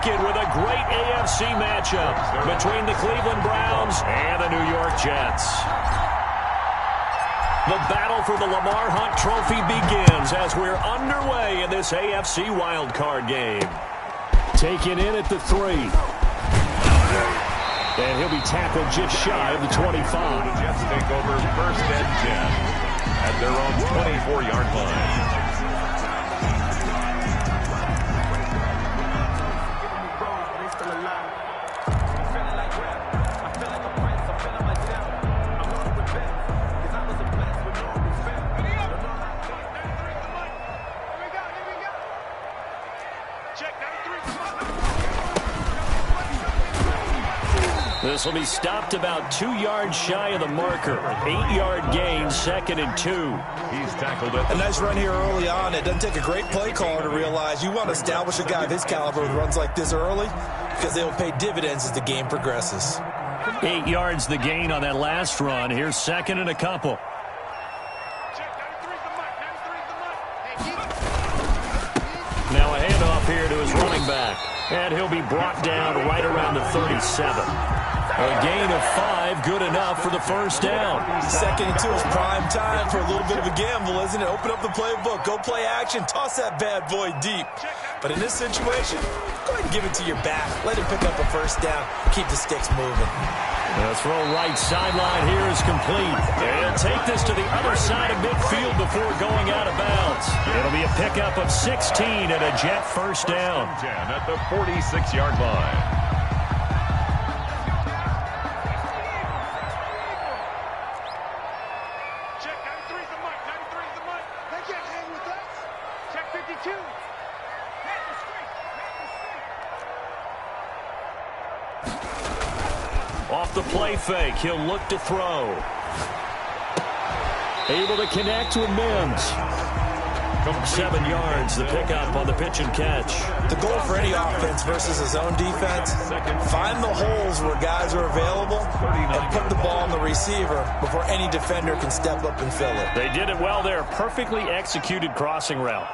weekend with a great AFC matchup between the Cleveland Browns and the New York Jets. The battle for the Lamar Hunt Trophy begins as we're underway in this AFC wildcard game. Taken in at the 3. And he'll be tackled just shy of the 25. The Jets take over 1st and 10 at their own 24-yard line. This will be stopped about 2 yards shy of the marker. 8-yard gain, 2nd and 2. He's tackled it. A nice run here early on. It doesn't take a great play caller to realize you want to establish a guy of his caliber with runs like this early because they will pay dividends as the game progresses. 8 yards the gain on that last run. Here's 2nd and a couple. Now a handoff here to his running back. And he'll be brought down right around the 37. A gain of 5, good enough for the first down. 2nd and 2 is prime time for a little bit of a gamble, isn't it? Open up the playbook, go play action, toss that bad boy deep. But in this situation, go ahead and give it to your back. Let him pick up a first down. Keep the sticks moving. The throw right sideline here is complete. And take this to the other side of midfield before going out of bounds. It'll be a pickup of 16 and a Jet first down. 10 at the 46-yard line. Off the play fake, he'll look to throw. Able to connect with Mims. 7 yards, the pickup on the pitch and catch. The goal for any offense versus his own defense, find the holes where guys are available and put the ball on the receiver before any defender can step up and fill it. They did it well there. Perfectly executed crossing route.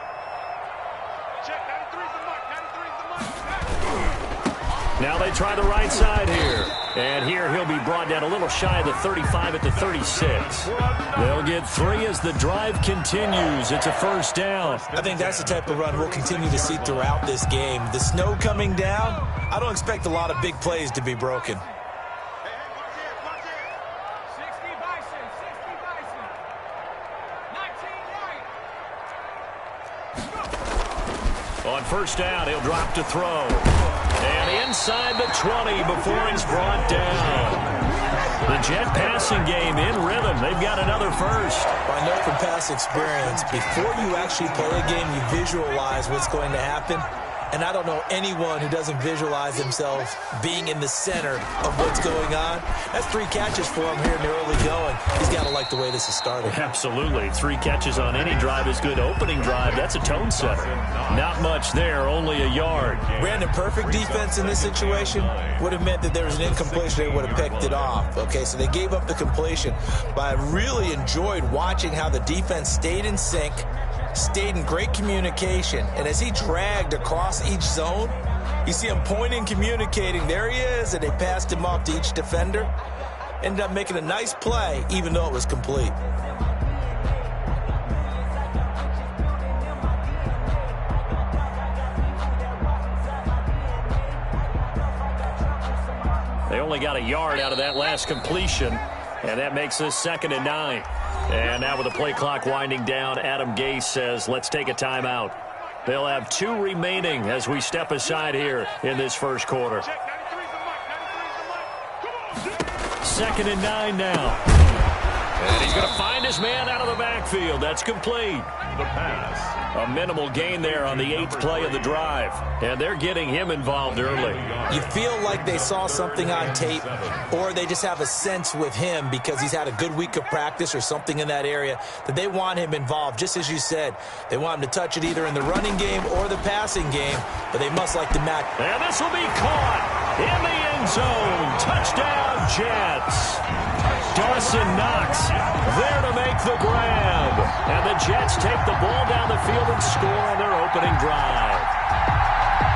Now they try the right side here. And here he'll be brought down a little shy of the 35 at the 36. They'll get 3 as the drive continues. It's a first down. I think that's the type of run we'll continue to see throughout this game. The snow coming down, I don't expect a lot of big plays to be broken. On first down, he'll drop to throw. And inside the 20 before he's brought down. The Jet passing game in rhythm. They've got another first. I know from past experience, before you actually play a game, you visualize what's going to happen. And I don't know anyone who doesn't visualize themselves being in the center of what's going on. That's 3 catches for him here in the early going. He's got to like the way this is started. Absolutely. 3 catches on any drive is good. Opening drive, that's a tone setter. Not much there, only a yard. Brandon, perfect defense in this situation would have meant that there was an incompletion. They would have picked it off. Okay, so they gave up the completion. But I really enjoyed watching how the defense stayed in sync, stayed in great communication, and as he dragged across each zone, you see him pointing, communicating, there he is, and they passed him off to each defender. Ended up making a nice play, even though it was complete. They only got a yard out of that last completion, and that makes this 2nd and 9. And now with the play clock winding down, Adam Gase says, let's take a timeout. They'll have 2 remaining as we step aside here in this first quarter. 2nd and 9 now. And he's going to find his man out of the backfield. That's complete. The pass. A minimal gain there on the 8th play of the drive. And they're getting him involved early. You feel like they saw something on tape, or they just have a sense with him because he's had a good week of practice or something in that area that they want him involved. Just as you said, they want him to touch it either in the running game or the passing game, but they must like the match. And this will be caught in the end zone. Touchdown, Jets. Dawson Knox there to make the grab. And the Jets take the ball down the field and score on their opening drive.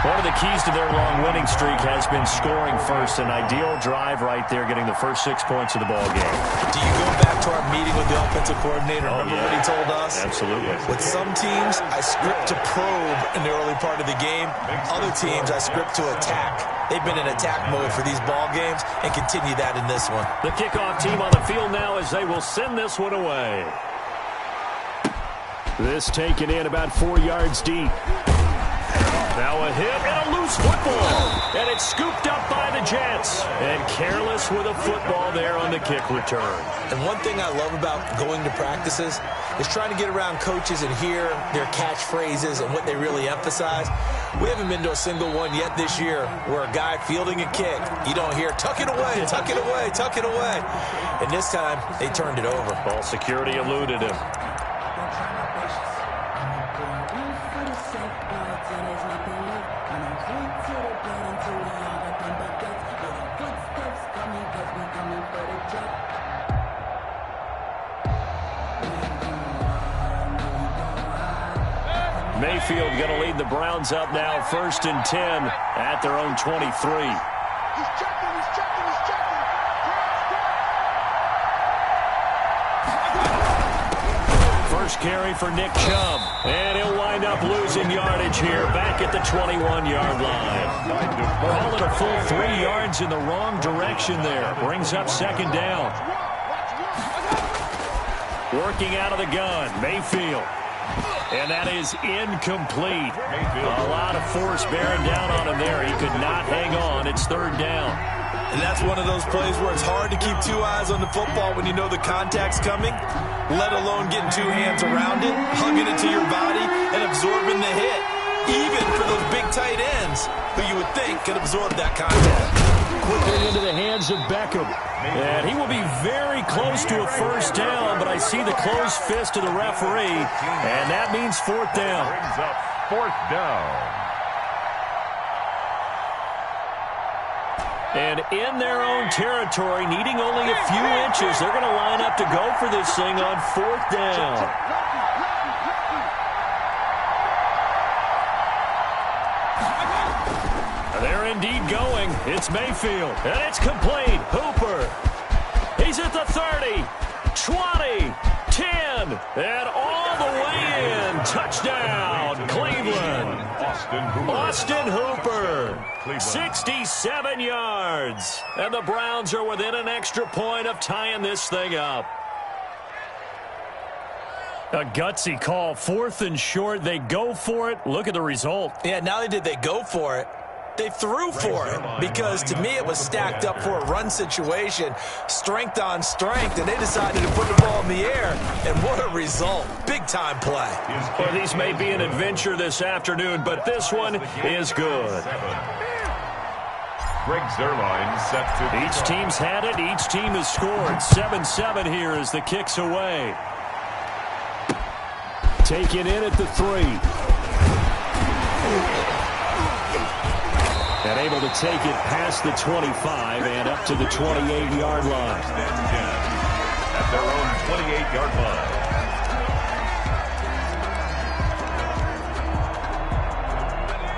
One of the keys to their long winning streak has been scoring first. An ideal drive right there, getting the first 6 points of the ball game. Do you go back to our meeting with the offensive coordinator? Remember what he told us? Absolutely. With some teams, I script to probe in the early part of the game. Other teams, I script to attack. They've been in attack mode for these ball games and continue that in this one. The kickoff team on the field now as they will send this one away. This taken in about 4 yards deep. Now a hit and a loose football. And it's scooped up by the Jets. And careless with a football there on the kick return. And one thing I love about going to practices is trying to get around coaches and hear their catchphrases and what they really emphasize. We haven't been to a single one yet this year where a guy fielding a kick, you don't hear, tuck it away, tuck it away, tuck it away. And this time, they turned it over. Ball security eluded him. Mayfield going to lead the Browns up now, 1st and 10 at their own 23. He's checking. First carry for Nick Chubb, and he'll wind up losing yardage here, back at the 21-yard line. Call it a full 3 yards in the wrong direction there. Brings up 2nd down. Working out of the gun, Mayfield. And that is incomplete. A lot of force bearing down on him there. He could not hang on. It's 3rd down. And that's one of those plays where it's hard to keep 2 eyes on the football when you know the contact's coming, let alone getting 2 hands around it, hugging it to your body, and absorbing the hit. Even for those big tight ends who you would think could absorb that contact. Quickly into the hands of Beckham. And he will be very close to a 1st down, but I see the closed fist of the referee, and that means 4th down. Brings up 4th down. And in their own territory, needing only a few inches, they're going to line up to go for this thing on 4th down. They're indeed going. It's Mayfield, and it's complete. Hooper. He's at the 30, 20, 10, and all the way in. Touchdown, Cleveland. Austin Hooper, 67 yards. And the Browns are within an extra point of tying this thing up. A gutsy call, 4th and short. They go for it. Look at the result. Yeah, not only did they go for it, they threw for it, because to me it was stacked up for a run situation, strength on strength, and they decided to put the ball in the air, and what a result. Big-time play. Well, these may be an adventure this afternoon, but this one is good. Greg Zuerlein set to... Each team's had it. Each team has scored. 7-7 here as the kick's away. Taken in at the 3. And able to take it past the 25 and up to the 28-yard line. At their own 28-yard line.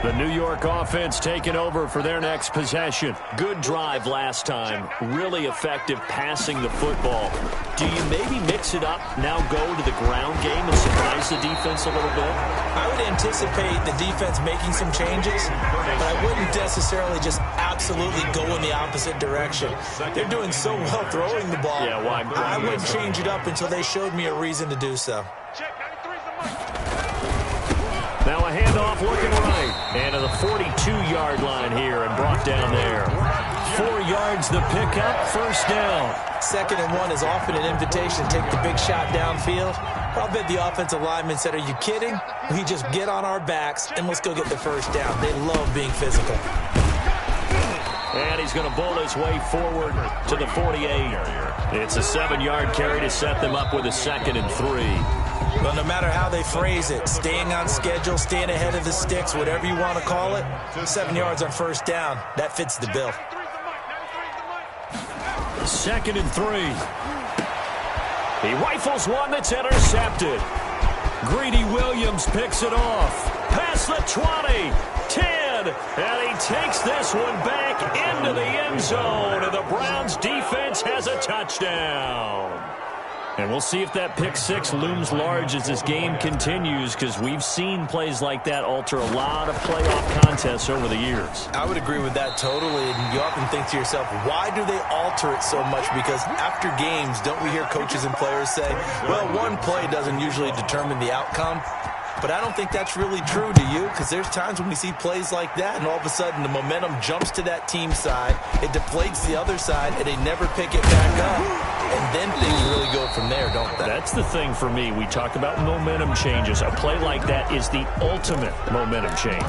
The New York offense taking over for their next possession. Good drive last time. Really effective passing the football. Do you maybe mix it up, now go to the ground game and surprise the defense a little bit? I would anticipate the defense making some changes, but I wouldn't necessarily just absolutely go in the opposite direction. They're doing so well throwing the ball. Yeah, why? I wouldn't change it up until they showed me a reason to do so. Now a handoff looking right. And to the 42-yard line here and brought down there. 4 yards the pickup, 1st down. 2nd and 1 is often an invitation to take the big shot downfield. I'll bet the offensive lineman said, are you kidding? We just get on our backs and let's go get the 1st down. They love being physical. And he's going to bowl his way forward to the 48. It's a 7-yard carry to set them up with a 2nd and 3. Well, no matter how they phrase it, staying on schedule, staying ahead of the sticks, whatever you want to call it, 7 yards on 1st down, that fits the bill. 2nd and 3. He rifles one that's intercepted. Greedy Williams picks it off. Past the 20, 10, again. And he takes this one back into the end zone. And the Browns defense has a touchdown. And we'll see if that pick six looms large as this game continues, because we've seen plays like that alter a lot of playoff contests over the years. I would agree with that totally. And you often think to yourself, why do they alter it so much? Because after games, don't we hear coaches and players say, well, one play doesn't usually determine the outcome? But I don't think that's really true, do you? Because there's times when we see plays like that, and all of a sudden the momentum jumps to that team side, it deflates the other side, and they never pick it back up. And then things really go from there, don't they? That's the thing for me. We talk about momentum changes. A play like that is the ultimate momentum change.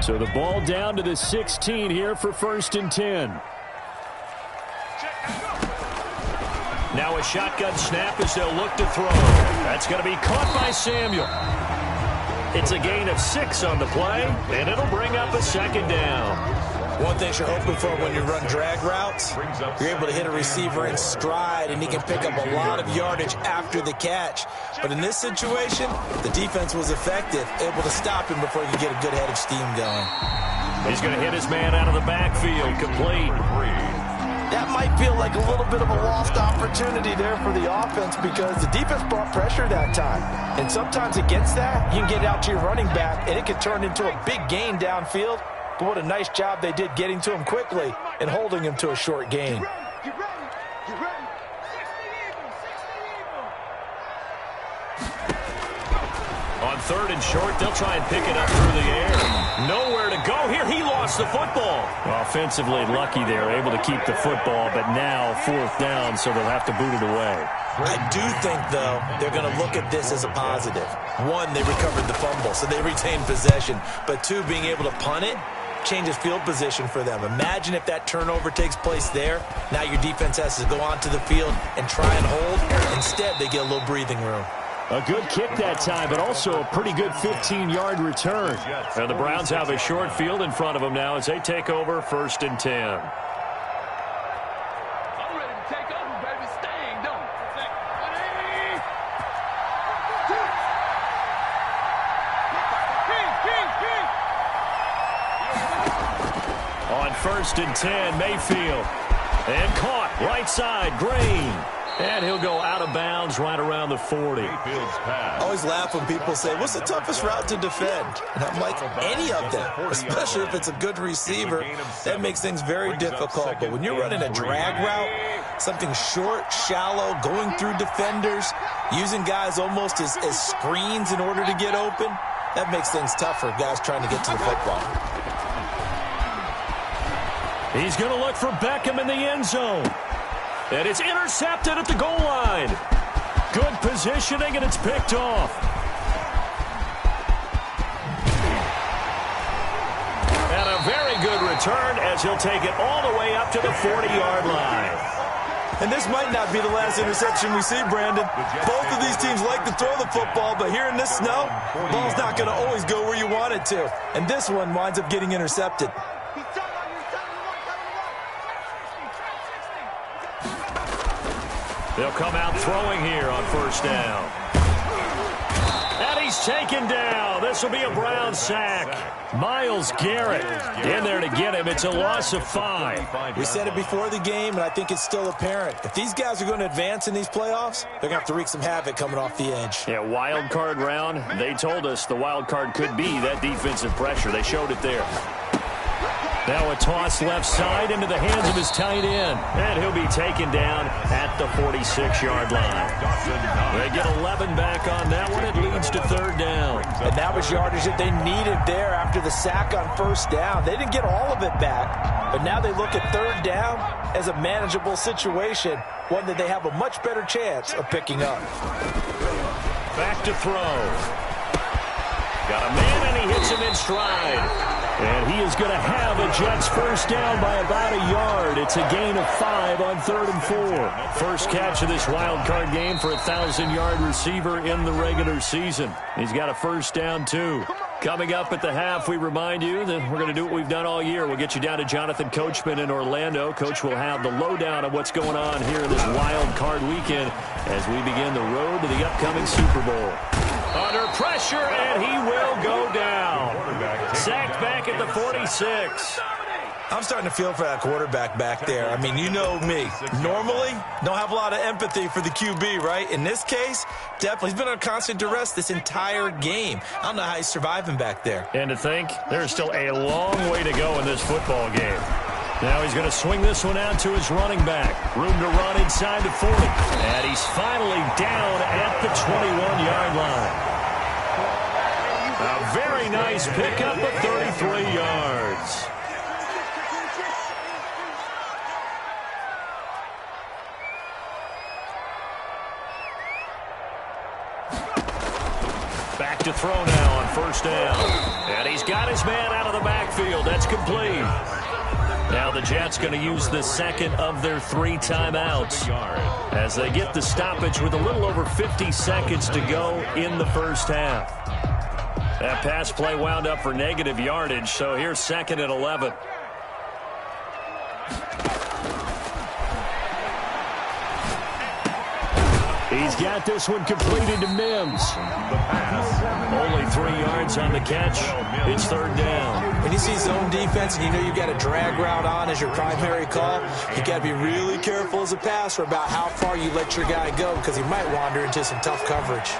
So the ball down to the 16 here for 1st and 10. Now a shotgun snap as they'll look to throw. That's going to be caught by Samuel. It's a gain of 6 on the play, and it'll bring up a 2nd down. One thing you're hoping for when you run drag routes, you're able to hit a receiver in stride, and he can pick up a lot of yardage after the catch. But in this situation, the defense was effective, able to stop him before he could get a good head of steam going. He's going to hit his man out of the backfield, complete. That might feel like a little bit of a lost opportunity there for the offense, because the defense brought pressure that time. And sometimes against that, you can get out to your running back, and it can turn into a big gain downfield. But what a nice job they did getting to him quickly and holding him to a short gain. Get ready. Get ready. 60 even. On 3rd and short, they'll try and pick it up through the air. Nowhere to go here. He lost the football. Well, offensively lucky they're able to keep the football, but now 4th down, so they'll have to boot it away. I do think, though, they're going to look at this as a positive. 1, they recovered the fumble, so they retained possession. But 2, being able to punt it changes field position for them. Imagine if that turnover takes place there. Now your defense has to go onto the field and try and hold. Instead, they get a little breathing room. A good kick that time, but also a pretty good 15-yard return. And the Browns have a short field in front of them now as they take over 1st and 10. I'm ready to take over, baby. Staying, don't On 1st and 10, Mayfield. And caught right side, Green. And he'll go out of bounds right around the 40. I always laugh when people say, what's the toughest route to defend? And I'm like, any of them, especially if it's a good receiver. That makes things very difficult. But when you're running a drag route, something short, shallow, going through defenders, using guys almost as screens in order to get open, that makes things tough for guys trying to get to the football. He's going to look for Beckham in the end zone. And it's intercepted at the goal line. Good positioning, and it's picked off. And a very good return as he'll take it all the way up to the 40-yard line. And this might not be the last interception we see, Brandon. Both of these teams like to throw the football, but here in this snow, the ball's not going to always go where you want it to. And this one winds up getting intercepted. They'll come out throwing here on 1st down. And he's taken down. This will be a Brown sack. Myles Garrett in there to get him. It's a loss of 5. We said it before the game, and I think it's still apparent. If these guys are going to advance in these playoffs, they're going to have to wreak some havoc coming off the edge. Yeah, wild card round. They told us the wild card could be that defensive pressure. They showed it there. Now a toss left side into the hands of his tight end. And he'll be taken down at the 46-yard line. They get 11 back on that one. It leads to 3rd down. And that was yardage that they needed there after the sack on 1st down. They didn't get all of it back, but now they look at 3rd down as a manageable situation, one that they have a much better chance of picking up. Back to throw. Got a man, and he hits him in stride. And he is going to have a Jets 1st down by about a yard. It's a gain of 5 on 3rd and 4. First catch of this wild card game for a 1,000-yard receiver in the regular season. He's got a 1st down, too. Coming up at the half, we remind you that we're going to do what we've done all year. We'll get you down to Jonathan Coachman in Orlando. Coach will have the lowdown of what's going on here in this wild card weekend as we begin the road to the upcoming Super Bowl. Under pressure, and he will go down. Sacked back at the 46. I'm starting to feel for that quarterback back there. I mean, you know me. Normally, don't have a lot of empathy for the QB, right? In this case, definitely. He's been on constant duress this entire game. I don't know how he's surviving back there. And to think, there's still a long way to go in this football game. Now he's going to swing this one out to his running back. Room to run inside the 40. And he's finally down at the 21-yard line. A very nice pickup of 33 yards. Back to throw now on first down. And he's got his man out of the backfield. That's complete. Now the Jets going to use the second of their 3 timeouts as they get the stoppage with a little over 50 seconds to go in the first half. That pass play wound up for negative yardage, so here's 2nd and 11. He's got this one completed to Mims. Only 3 yards on the catch. It's 3rd down. When you see zone defense and you know you've got a drag route on as your primary call, you got to be really careful as a passer about how far you let your guy go because he might wander into some tough coverage.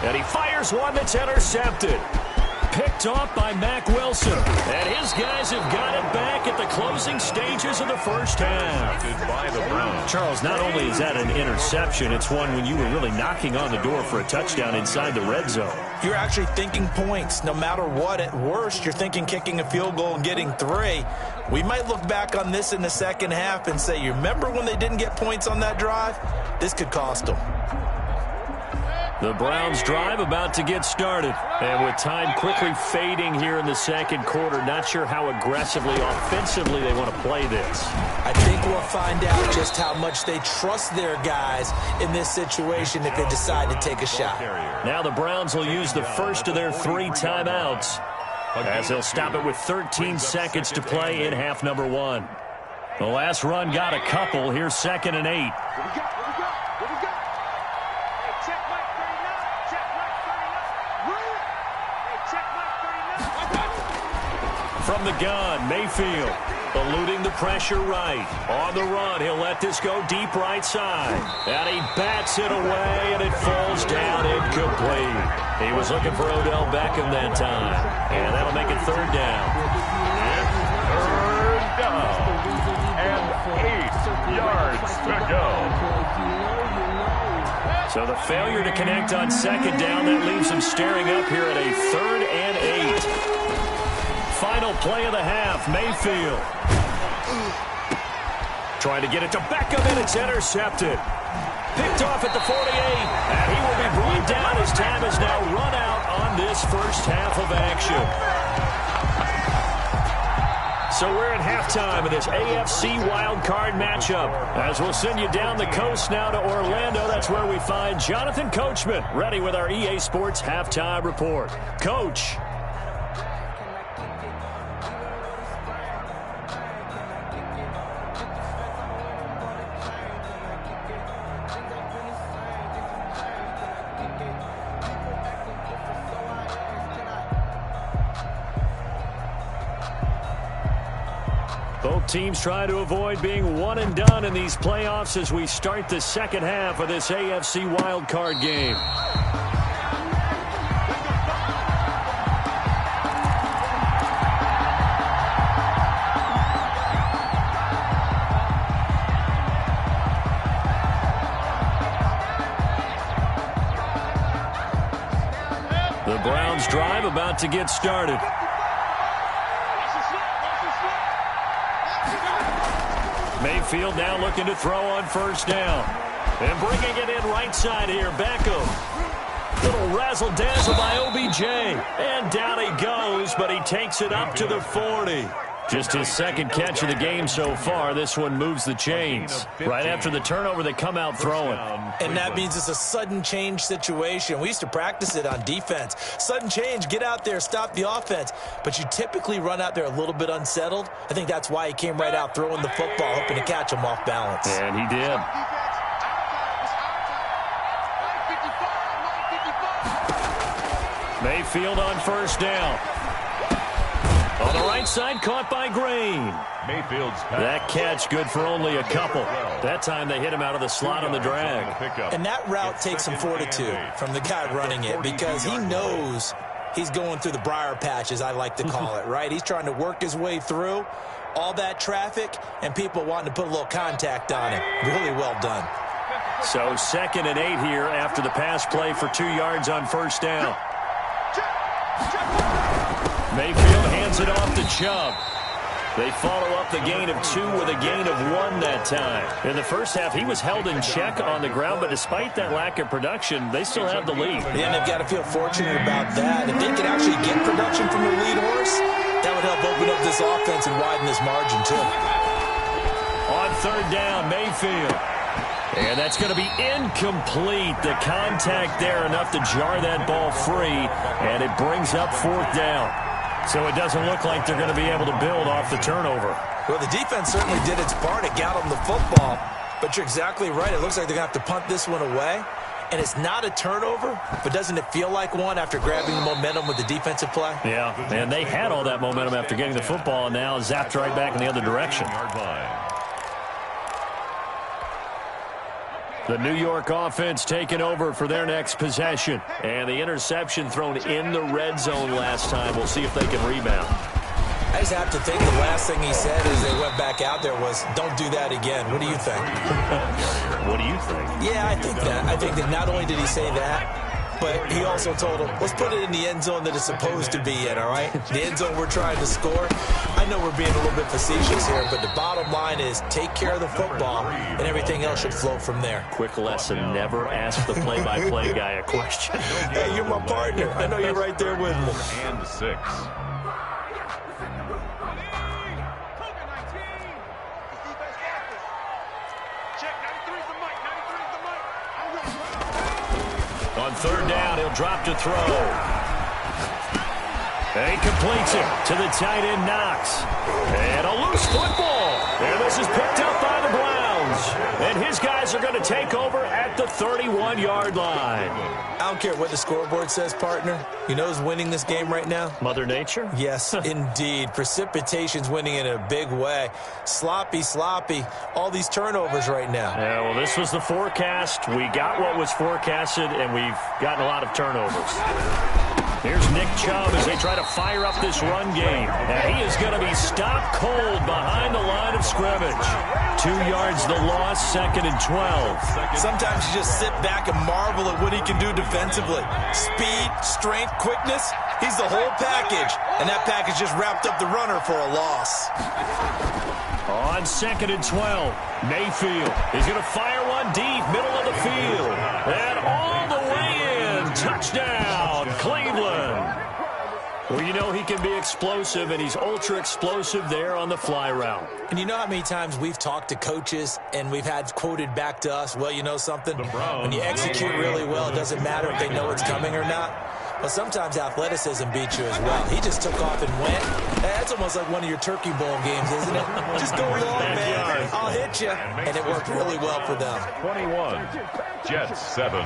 And he fires one that's intercepted. Picked off by Mack Wilson. And his guys have got it back at the closing stages of the first half. By the Browns. Charles, not only is that an interception, it's one when you were really knocking on the door for a touchdown inside the red zone. You're actually thinking points. No matter what, at worst, you're thinking kicking a field goal and getting 3. We might look back on this in the second half and say, you remember when they didn't get points on that drive? This could cost them. The Browns drive about to get started. And with time quickly fading here in the second quarter, not sure how aggressively, offensively they want to play this. I think we'll find out just how much they trust their guys in this situation if they decide to take a shot. Now the Browns will use the first of their 3 timeouts as they'll stop it with 13 seconds to play in half number 1. The last run got a couple. Here's 2nd and 8. From the gun, Mayfield eluding the pressure right. On the run, he'll let this go deep right side. And he bats it away, and it falls down incomplete. He was looking for Odell Beckham that time. And that'll make it 3rd down. Third down. And 8 yards to go. So the failure to connect on 2nd down, that leaves him staring up here at a 3rd and 8. Final play of the half, Mayfield. Trying to get it to Beckham, and it's intercepted. Picked off at the 48, and he will be brought down as time has now run out on this first half of action. So we're at halftime of this AFC wildcard matchup. As we'll send you down the coast now to Orlando, that's where we find Jonathan Coachman, ready with our EA Sports halftime report. Coach. Both teams try to avoid being one and done in these playoffs as we start the second half of this AFC wildcard game. The Browns drive about to get started. Mayfield now looking to throw on first down. And bringing it in right side here, Beckham. Little razzle-dazzle by OBJ. And down he goes, but he takes it up to the 40. Just his second catch of the game so far. This one moves the chains. Right after the turnover, they come out throwing. And that means it's a sudden change situation. We used to practice it on defense. Sudden change, get out there, stop the offense. But you typically run out there a little bit unsettled. I think that's why he came right out throwing the football, hoping to catch him off balance. And he did. Mayfield on first down. On the right side, caught by Green. Mayfield's That catch good for only a couple. That time they hit him out of the slot on the drag. And that route takes some fortitude from the guy running it because he knows he's going through the briar patch, as I like to call it, right? He's trying to work his way through all that traffic and people wanting to put a little contact on him. Really well done. So 2nd and 8 here after the pass play for 2 yards on first down. Mayfield hands it off to Chubb. They follow up the gain of 2 with a gain of 1 that time. In the first half, he was held in check on the ground, but despite that lack of production, they still have the lead. Yeah, and they've got to feel fortunate about that. If they can actually get production from their lead horse, that would help open up this offense and widen this margin, too. On third down, Mayfield. And that's going to be incomplete. The contact there enough to jar that ball free, and it brings up 4th down. So it doesn't look like they're going to be able to build off the turnover. Well, the defense certainly did its part. It got them the football. But you're exactly right. It looks like they're going to have to punt this one away. And it's not a turnover, but doesn't it feel like one after grabbing the momentum with the defensive play? Yeah, and they had all that momentum after getting the football, and now zapped right back in the other direction. The New York offense taking over for their next possession. And the interception thrown in the red zone last time. We'll see if they can rebound. I just have to think the last thing he said as they went back out there was, don't do that again. What do you think? What do you think? Yeah, I think that. I think that not only did he say that, but he also told him, let's put it in the end zone that it's supposed to be in, all right? The end zone we're trying to score. I know we're being a little bit facetious here, but the bottom line is take care of the football, and everything else should flow from there. Quick lesson, never ask the play-by-play guy a question. Hey, you're my partner. I know you're right there with me. And 6. On third down, he'll drop to throw. And he completes it to the tight end, Knox. And a loose football. And this is picked up by the Browns. And his guys are going to take over at the 31-yard line. I don't care what the scoreboard says, partner. You know who's winning this game right now? Mother Nature? Yes, indeed. Precipitation's winning in a big way. Sloppy. All these turnovers right now. Yeah, well, this was the forecast. We got what was forecasted, and we've gotten a lot of turnovers. Here's Nick Chubb as they try to fire up this run game. And he is going to be stopped cold behind the line of scrimmage. 2 yards the loss, 2nd and 12. Sometimes you just sit back and marvel at what he can do defensively. Speed, strength, quickness, he's the whole package. And that package just wrapped up the runner for a loss. On 2nd and 12, Mayfield is going to fire one deep, middle of the field. And all the way in, touchdown, Cleveland. Well, you know he can be explosive, and he's ultra-explosive there on the fly route. And you know how many times we've talked to coaches and we've had quoted back to us, well, you know something? When you execute really well, it doesn't matter if they know it's coming or not. Well, sometimes athleticism beats you as well. He just took off and went. That's almost like one of your turkey bowl games, isn't it? Just go long, man. I'll hit you. And it worked really well for them. 21. Jets 7.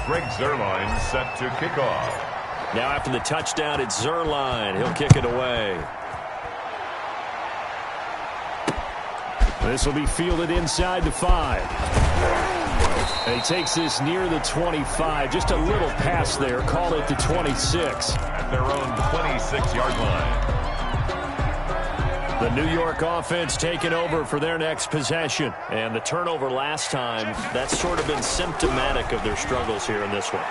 Greg Zuerlein set to kick off. Now after the touchdown, it's Zuerlein. He'll kick it away. This will be fielded inside the 5. And he takes this near the 25. Just a little pass there. Call it the 26. At their own 26-yard line. The New York offense taking over for their next possession. And the turnover last time, that's sort of been symptomatic of their struggles here in this one.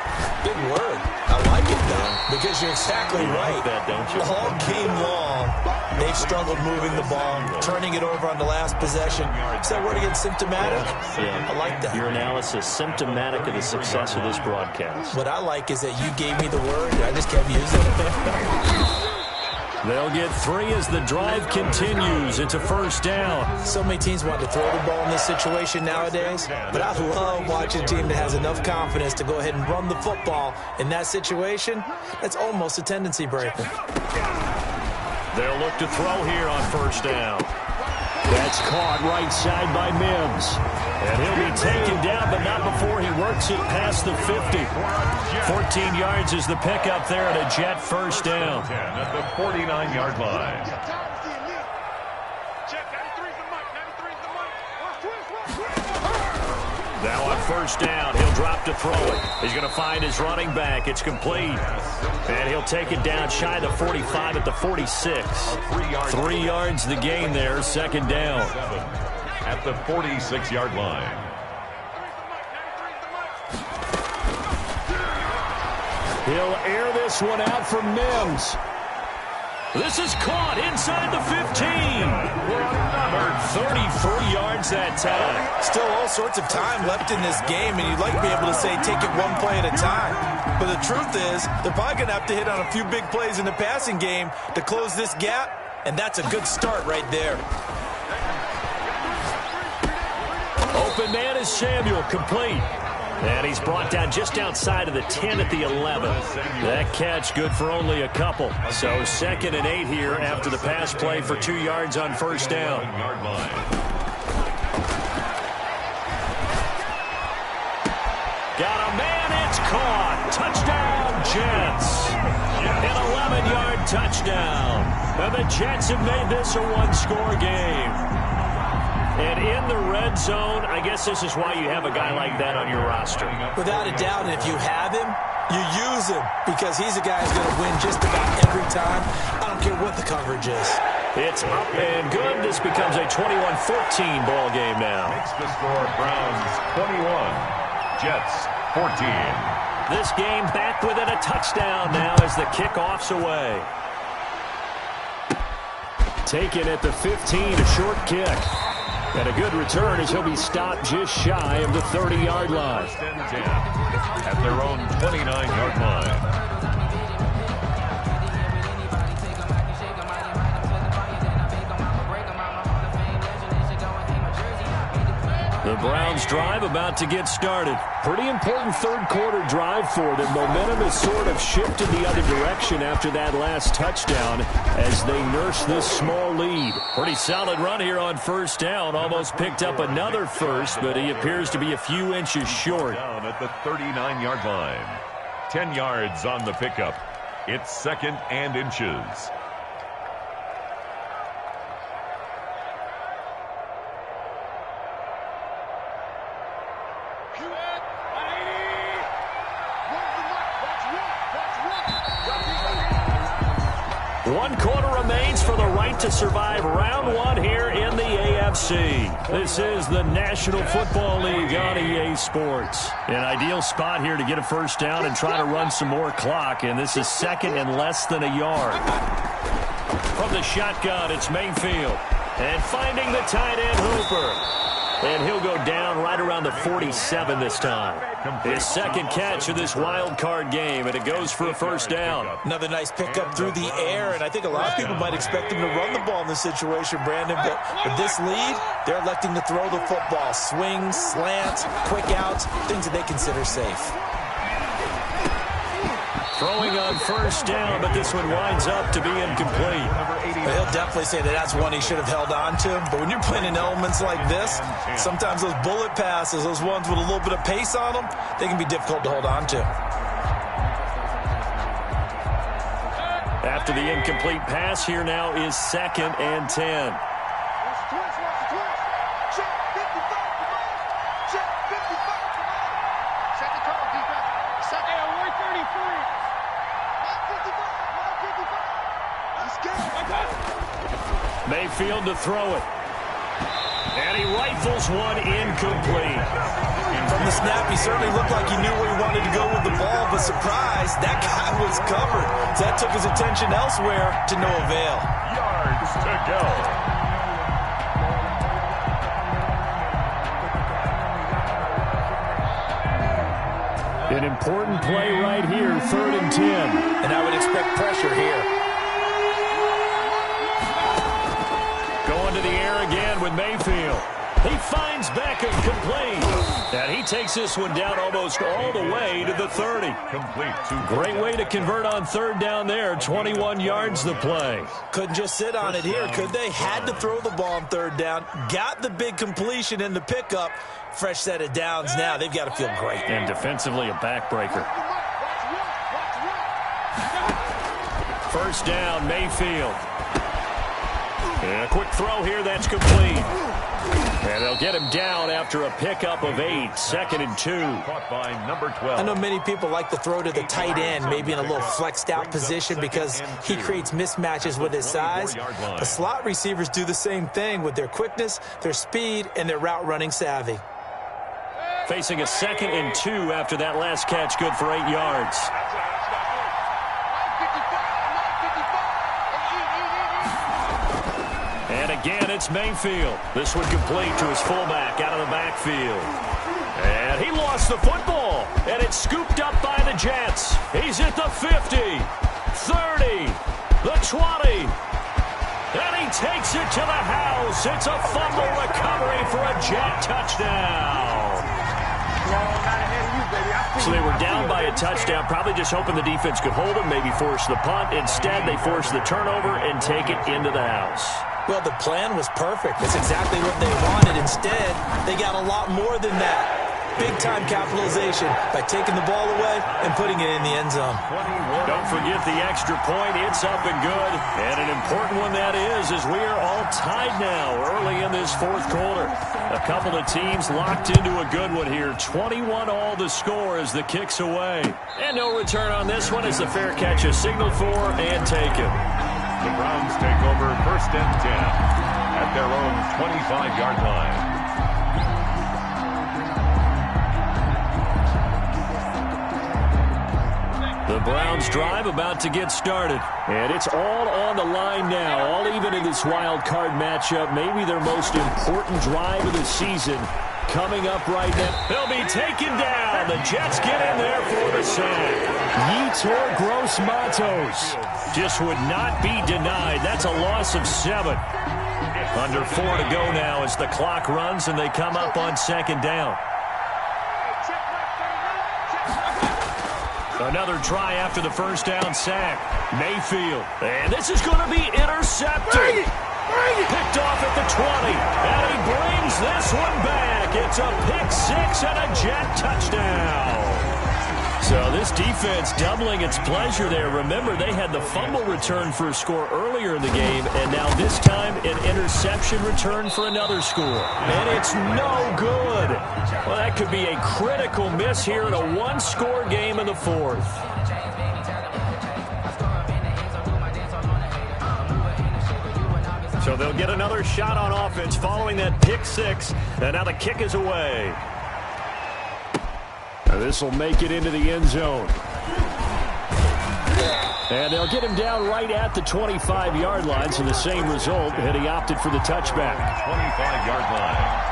Big word. I like it, though, because you're exactly right. Like that, don't you? All game long, they've struggled moving the ball, turning it over on the last possession. Is that word again, symptomatic? Yeah. I like that. Your analysis, symptomatic of the success of this broadcast. What I like is that you gave me the word, and I just kept using it. They'll get 3 as the drive continues into first down. So many teams want to throw the ball in this situation nowadays, but I love watching a team that has enough confidence to go ahead and run the football. In that situation, that's almost a tendency breaker. They'll look to throw here on first down. That's caught right side by Mims. And he'll be taken down, but not before he works it past the 50. 14 yards is the pickup there at a Jet first down. At the 49-yard line. Now on first down, he'll drop to throw it. He's going to find his running back. It's complete. And he'll take it down shy of the 45 at the 46. 3 yards the gain there, second down. At the 46-yard line. He'll air this one out for Mims. This is caught inside the 15. 33 yards that time. Still all sorts of time left in this game, and you'd like to be able to say take it one play at a time. But the truth is, they're probably going to have to hit on a few big plays in the passing game to close this gap, and that's a good start right there. Open man is Samuel, complete. And he's brought down just outside of the 10 at the 11. That catch good for only a couple. So 2nd and 8 here after the pass play for 2 yards on first down. Got a man, it's caught. Touchdown, Jets. An 11-yard touchdown. And the Jets have made this a one-score game. And in the red zone, I guess this is why you have a guy like that on your roster. Without a doubt, and if you have him, you use him because he's a guy who's going to win just about every time. I don't care what the coverage is. It's up and good. This becomes a 21-14 ball game now. Makes the score Browns 21, Jets 14. This game back within a touchdown now as the kickoff's away. Taken at the 15, a short kick. And a good return as he'll be stopped just shy of the 30-yard line. First and 10 at their own 29-yard line. The Browns drive about to get started. Pretty important third quarter drive for them. Momentum has sort of shifted the other direction after that last touchdown as they nurse this small lead. Pretty solid run here on first down. Almost picked up another first, but he appears to be a few inches short. Down at the 39-yard line. 10 yards on the pickup. It's 2nd and inches. One quarter remains for the right to survive round one here in the AFC. This is the National Football League on EA Sports. An ideal spot here to get a first down and try to run some more clock, and this is 2nd and less than a yard. From the shotgun, it's Mayfield. And finding the tight end Hooper. And he'll go down right around the 47 this time. His 2nd catch of this wild card game, and it goes for a first down. Another nice pickup through the air, and I think a lot of people might expect him to run the ball in this situation, Brandon, but with this lead, they're electing to throw the football. Swings, slants, quick outs, things that they consider safe. Throwing on first down, but this one winds up to be incomplete. He'll definitely say that that's one he should have held on to. But when you're playing in elements like this, sometimes those bullet passes, those ones with a little bit of pace on them, they can be difficult to hold on to. After the incomplete pass, here now is 2nd and 10. Mayfield to throw it. And he rifles one incomplete. From the snap, he certainly looked like he knew where he wanted to go with the ball, but surprise, that guy was covered. So that took his attention elsewhere to no avail. Yards to go. An important play right here, 3rd and 10. And I would expect pressure here. the air again with Mayfield. He finds Beckham complete. And he takes this one down almost all the way to the 30. Complete. Great way to convert on third down there. 21 yards the play. Couldn't just sit on it here, could they? Had to throw the ball on third down. Got the big completion in the pickup. Fresh set of downs now. They've got to feel great. And defensively, a backbreaker. First down, Mayfield. And a quick throw here, that's complete. And they'll get him down after a pickup of 8, 2nd and 2. Caught by number 12. I know many people like to throw to the tight end, maybe in a little flexed out position because he creates mismatches with his size. The slot receivers do the same thing with their quickness, their speed, and their route running savvy. Facing a 2nd and 2 after that last catch, good for 8 yards. And again, it's Mayfield. This one complete to his fullback out of the backfield. And he lost the football. And it's scooped up by the Jets. He's at the 50, 30, the 20. And he takes it to the house. It's a fumble recovery for a Jet touchdown. So they were down by a touchdown, probably just hoping the defense could hold them, maybe force the punt. Instead, they force the turnover and take it into the house. Well, the plan was perfect. That's exactly what they wanted. Instead, they got a lot more than that. Big-time capitalization by taking the ball away and putting it in the end zone. Don't forget the extra point. It's up and good. And an important one that is, as we are all tied now early in this fourth quarter. A couple of teams locked into a good one here. 21 all the score as the kick's away. And no return on this one as the fair catch is signaled for and taken. The Browns take over 1st and 10 at their own 25-yard line. The Browns drive about to get started. And it's all on the line now, all even in this wild card matchup. Maybe their most important drive of the season coming up right now. They'll be taken down. The Jets get in there for the sack. Yetur Gross-Matos just would not be denied. That's a loss of 7. Under 4 to go now as the clock runs and they come up on 2nd down. Another try after the first down sack. Mayfield. And this is going to be intercepted. Picked off at the 20. And he brings this one back. It's a pick 6 and a Jet touchdown. So this defense doubling its pleasure there. Remember, they had the fumble return for a score earlier in the game, and now this time an interception return for another score. And it's no good. Well, that could be a critical miss here in a one-score game in the fourth. So they'll get another shot on offense following that pick 6, and now the kick is away. This will make it into the end zone. And they'll get him down right at the 25-yard line, so the same result, and he opted for the touchback. 25-yard line.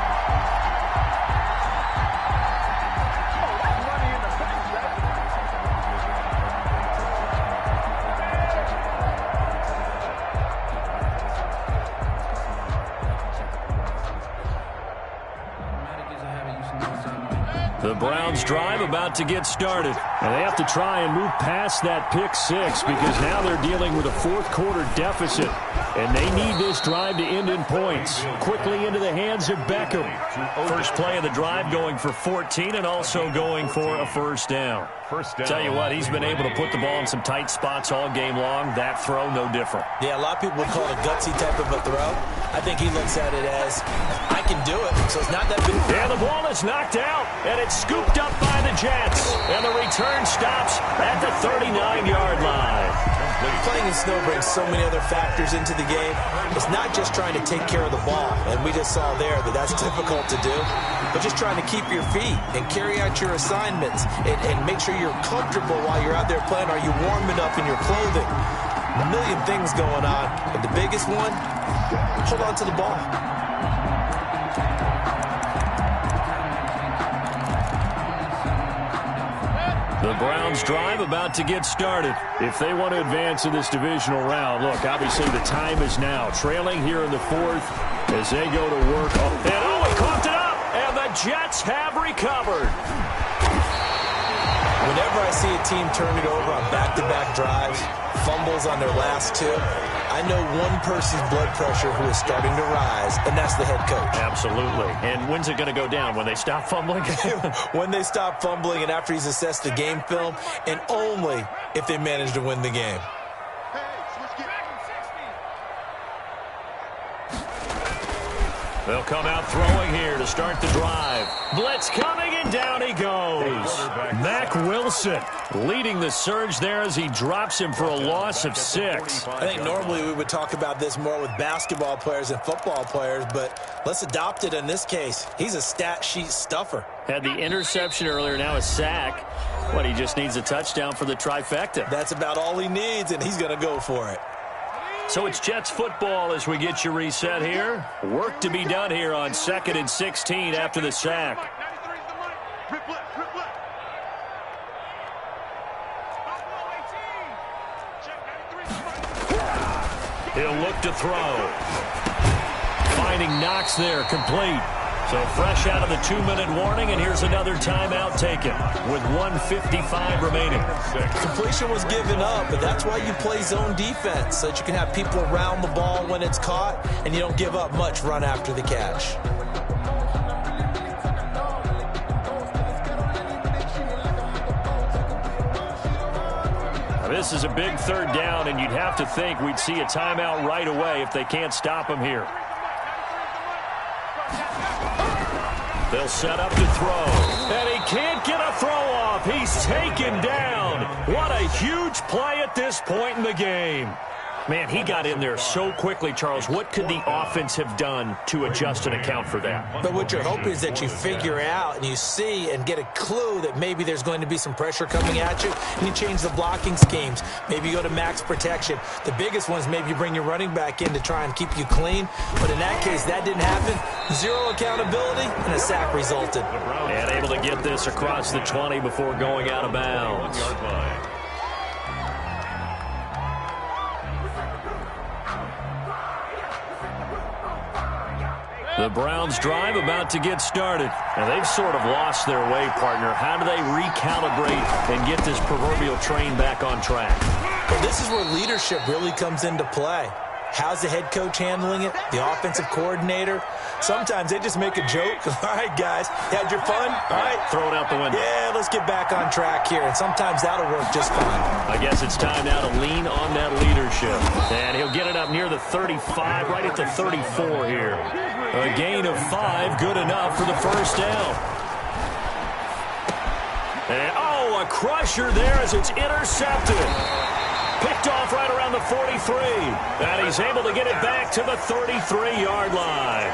The Browns drive about to get started. And they have to try and move past that pick 6 because now they're dealing with a fourth quarter deficit. And they need this drive to end in points. Quickly into the hands of Beckham. First play of the drive going for 14 and also going for a first down. Tell you what, he's been able to put the ball in some tight spots all game long. That throw, no different. Yeah, a lot of people would call it a gutsy type of a throw. I think he looks at it as, I can do it, so it's not that big. And the ball is knocked out, and it's scooped up by the Jets. And the return stops at the 39-yard line. Playing in snow brings so many other factors into the game. It's not just trying to take care of the ball, and we just saw there that that's difficult to do, but just trying to keep your feet and carry out your assignments and make sure you're comfortable while you're out there playing. Are you warm enough in your clothing? A million things going on, but the biggest one, hold on to the ball. The Browns drive about to get started. If they want to advance in this divisional round, look, obviously the time is now. Trailing here in the fourth, as they go to work. And he coughed it up, and the Jets have recovered. Whenever I see a team turn it over on back-to-back drives, fumbles on their last two, I know one person's blood pressure who is starting to rise, and that's the head coach. Absolutely. And when's it going to go down? When they stop fumbling? When they stop fumbling and after he's assessed the game film, and only if they manage to win the game. They'll come out throwing here to start the drive. Blitz coming, and down he goes. Mack Wilson leading the surge there as he drops him for a loss of 6. I think normally we would talk about this more with basketball players and football players, but let's adopt it in this case. He's a stat sheet stuffer. Had the interception earlier, now a sack. What, he just needs a touchdown for the trifecta. That's about all he needs, and he's going to go for it. So it's Jets football as we get you reset here. Work to be done here on 2nd and 16 after the sack. He'll look to throw. Finding Knox there, complete. So fresh out of the 2-minute warning, and here's another timeout taken with 1:55 remaining. Completion was given up, but that's why you play zone defense, so that you can have people around the ball when it's caught, and you don't give up much run after the catch. Now, this is a big 3rd down, and you'd have to think we'd see a timeout right away if they can't stop him here. They'll set up to throw. And he can't get a throw off. He's taken down. What a huge play at this point in the game. Man, he got in there so quickly, Charles. What could the offense have done to adjust and account for that? But what you're hoping is that you figure out and you see and get a clue that maybe there's going to be some pressure coming at you, and you change the blocking schemes. Maybe you go to max protection. The biggest one is maybe you bring your running back in to try and keep you clean. But in that case, that didn't happen. 0 accountability, and a sack resulted. And able to get this across the 20 before going out of bounds. The Browns drive about to get started. And they've sort of lost their way, partner. How do they recalibrate and get this proverbial train back on track? Well, this is where leadership really comes into play. How's the head coach handling it? The offensive coordinator? Sometimes they just make a joke. All right, guys, you had your fun? All right. Throw it out the window. Yeah, let's get back on track here. And sometimes that'll work just fine. I guess it's time now to lean on that leadership. And he'll get it up near the 35, right at the 34 here. A gain of 5, good enough for the 1st down. And, a crusher there as it's intercepted. Picked off right around the 43. And he's able to get it back to the 33-yard line.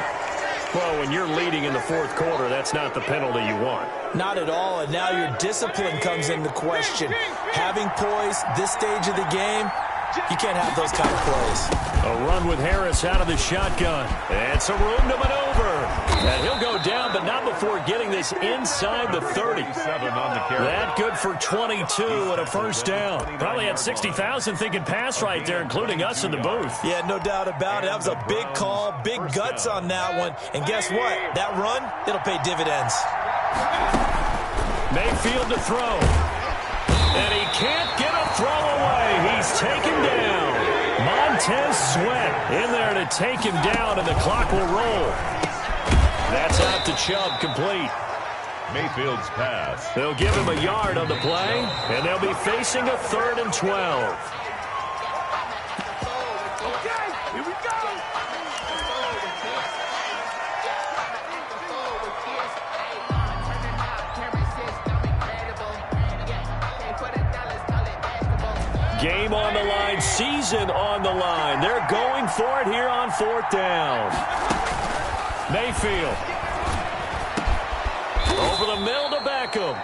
Well, when you're leading in the 4th quarter, that's not the penalty you want. Not at all, and now your discipline comes into question. Having poise this stage of the game, you can't have those kind of plays. A run with Harris out of the shotgun. And some room to maneuver. And he'll go down, but not before getting this inside the 30. That good for 22 and a 1st down. Probably had 60,000 thinking pass right there, including us in the booth. Yeah, no doubt about it. That was a big call, big guts on that one. And guess what? That run, it'll pay dividends. Mayfield to throw. And he can't get a throw away. He's taken down. Montez Sweat in there to take him down, and the clock will roll. That's out to Chubb, complete. Mayfield's pass. They'll give him a yard on the play, and they'll be facing a 3rd and 12. Okay, here we go. Game on the line, season on the line. They're going for it here on 4th down. Mayfield. Over the middle to Beckham.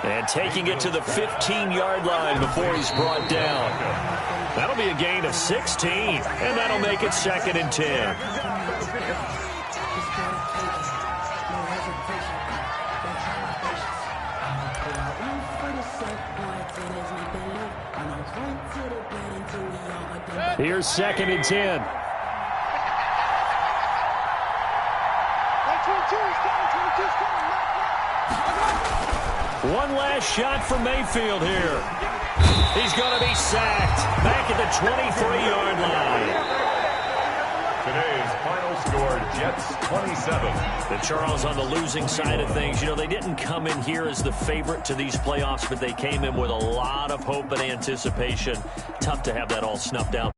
And taking it to the 15-yard line before he's brought down. That'll be a gain of 16, and that'll make it 2nd and 10. Here's 2nd and 10. One last shot for Mayfield here. He's going to be sacked back at the 23-yard line. Today's final score, Jets 27. The Charles on the losing side of things. You know, they didn't come in here as the favorite to these playoffs, but they came in with a lot of hope and anticipation. Tough to have that all snuffed out.